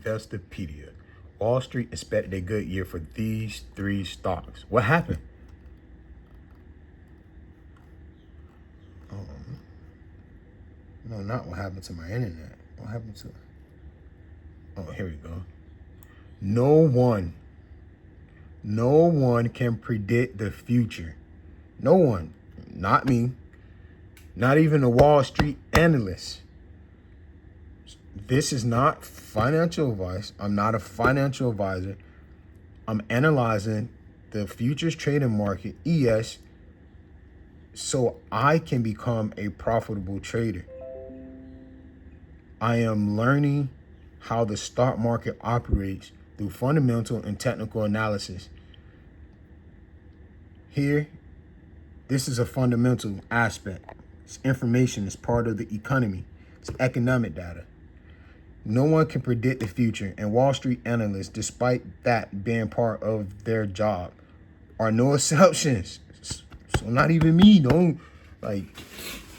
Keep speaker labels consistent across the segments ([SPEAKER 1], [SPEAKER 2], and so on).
[SPEAKER 1] Investopedia. Wall Street expected a good year for these three stocks. What happened? No, not what happened to my internet. What happened to it? Oh, here we go. No one can predict the future. No one. Not me. Not even the Wall Street analysts. This is not financial advice. I'm not a financial advisor. I'm analyzing the futures trading market, ES, so I can become a profitable trader. I am learning how the stock market operates through fundamental and technical analysis. Here, this is a fundamental aspect. It's information. It's part of the economy. It's economic data. No one can predict the future, and Wall Street analysts, despite that being part of their job, are no exceptions. So not even me. Don't, like,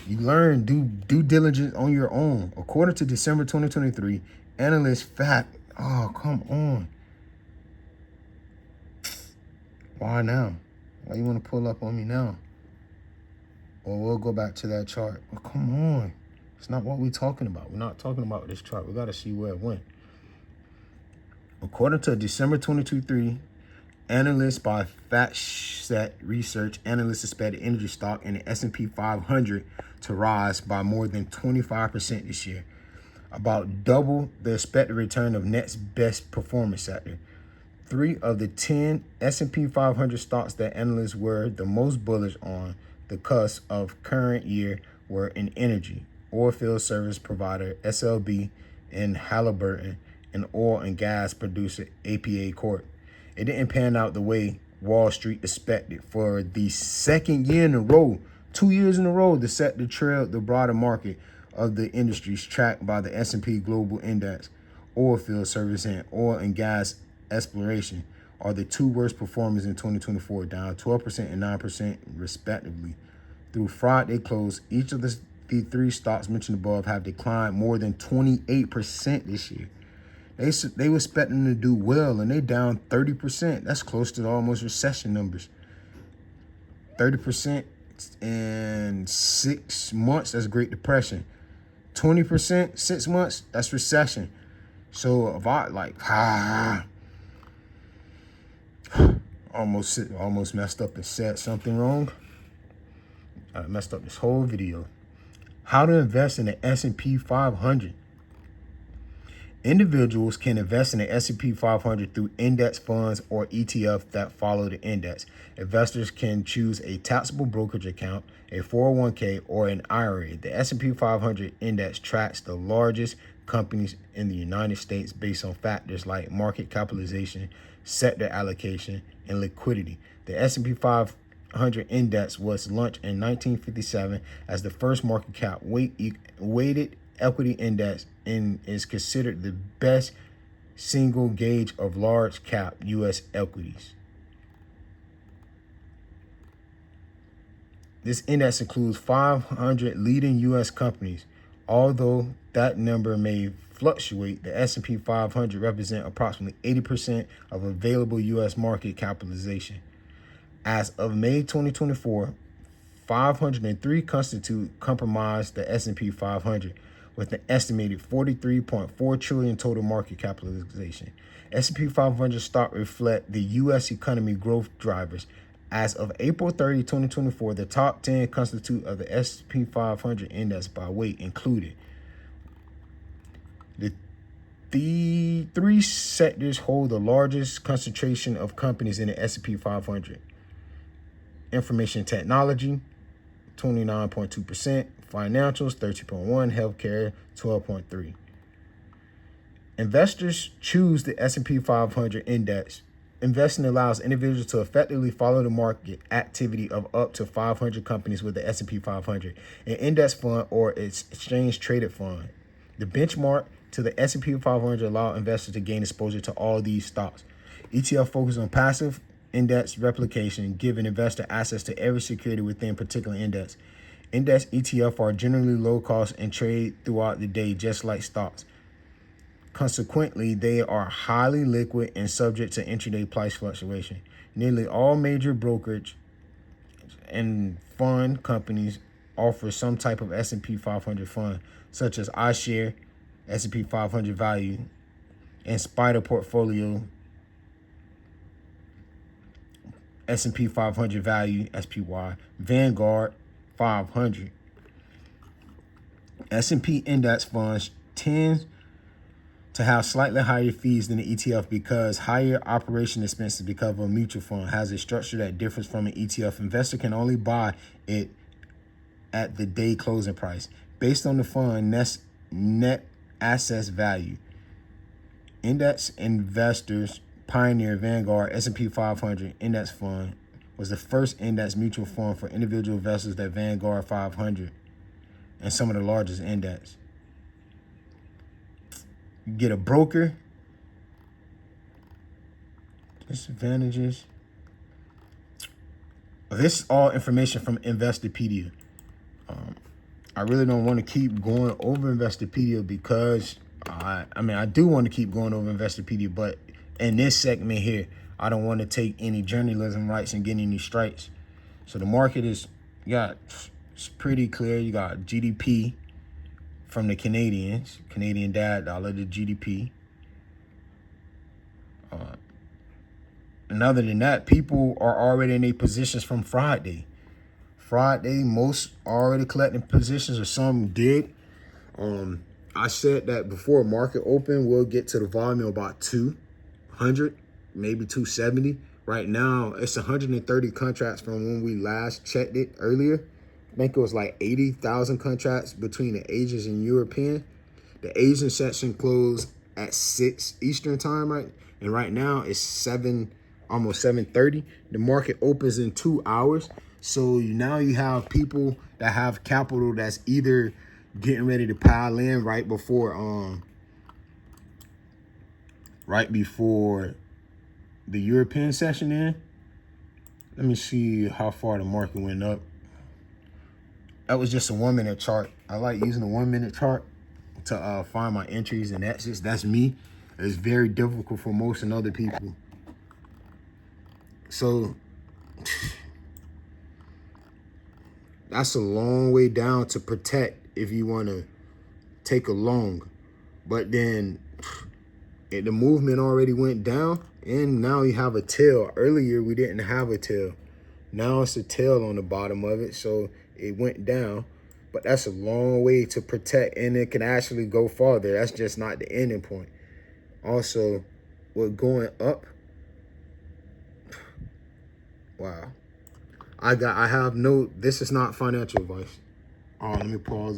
[SPEAKER 1] you learn, do due diligence on your own. According to December 2023, analyst fact. Oh, come on. Why now? Why you want to pull up on me now? Well, we'll go back to that chart. Oh, come on. It's not what we're talking about. We're not talking about this chart. We got to see where it went. According to December 2023, analysts by FactSet Research, analysts expect energy stock in the S&P 500 to rise by more than 25% this year, about double the expected return of next best performance sector. 3 of the 10 S&P 500 stocks that analysts were the most bullish on the cusp of current year were in energy, oilfield service provider SLB, and Halliburton, and oil and gas producer APA Corp. It didn't pan out the way Wall Street expected. For the second year in a row, 2 years in a row, the sector trailed the broader market of the industries tracked by the S&P Global Index. Oilfield service and oil and gas exploration are the 2 worst performers in 2024, down 12% and 9% respectively. Through Friday close, each of the 3 stocks mentioned above have declined more than 28% this year. They were expecting to do well, and they down 30%. That's close to almost recession numbers. 30% in 6 months, that's Great Depression. 20%, 6 months, that's recession. So if I almost messed up and said something wrong. I messed up this whole video. How to invest in the S&P 500. Individuals can invest in the S&P 500 through index funds or ETF that follow the index. Investors can choose a taxable brokerage account, a 401k, or an IRA. The S&P 500 index tracks the largest companies in the United States based on factors like market capitalization, sector allocation, and liquidity. The S&P 500 index was launched in 1957 as the first market cap weighted equity index and is considered the best single gauge of large cap U.S. equities. This index includes 500 leading U.S. companies. Although that number may fluctuate, the S&P 500 represents approximately 80% of available U.S. market capitalization. As of May 2024, 503 comprise the S&P 500, with an estimated 43.4 trillion total market capitalization. S&P 500 stock reflect the U.S. economy growth drivers. As of April 30, 2024, the top 10 constitute of the S&P 500 index by weight included. The 3 sectors hold the largest concentration of companies in the S&P 500. Information technology, 29.2%. Financials, 13.1%. Healthcare, 12.3%. Investors choose the S&P 500 index. Investing allows individuals to effectively follow the market activity of up to 500 companies with the S&P 500, an index fund or its exchange-traded fund. The benchmark to the S&P 500 allow investors to gain exposure to all these stocks. ETF focus on passive index replication, giving investor access to every security within a particular index. Index ETF are generally low cost and trade throughout the day, just like stocks. Consequently, they are highly liquid and subject to intraday price fluctuation. Nearly all major brokerage and fund companies offer some type of S&P 500 fund, such as iShare, S&P 500 Value, and Spider Portfolio, S&P 500 Value, SPY, Vanguard 500. S&P index funds tend to have slightly higher fees than the ETF because higher operation expenses because a mutual fund has a structure that differs from an ETF. Investor can only buy it at the day closing price based on the fund net assets value. Index investors pioneer Vanguard S&P 500 index fund was the first index mutual fund for individual investors that Vanguard 500 and some of the largest index. You get a broker. Disadvantages. This is all information from Investopedia. I really don't want to keep going over Investopedia because I do want to keep going over Investopedia, but in this segment here, I don't want to take any journalism rights and get any strikes. So the market it's pretty clear. You got GDP from the Canadians, Canadian dollar, the GDP. And other than that, people are already in their positions from Friday. Most already collecting positions, or some did. I said that before market open, we'll get to the volume of about 200, maybe 270. Right now, it's 130 contracts from when we last checked it earlier. I think it was like 80,000 contracts between the Asians and European. The Asian section closed at 6 Eastern time, right? And right now it's almost 7:30. The market opens in 2 hours. So now you have people that have capital that's either getting ready to pile in right before the European session in. Let me see how far the market went up. That was just a 1 minute chart. I like using the 1 minute chart to find my entries and exits. That's me. It's very difficult for most and other people. So that's a long way down to protect if you want to take a long. But then the movement already went down, and now you have a tail. Earlier, we didn't have a tail. Now it's a tail on the bottom of it, so it went down. But that's a long way to protect, and it can actually go farther. That's just not the ending point. Also, with going up, wow. This is not financial advice. Let me pause it.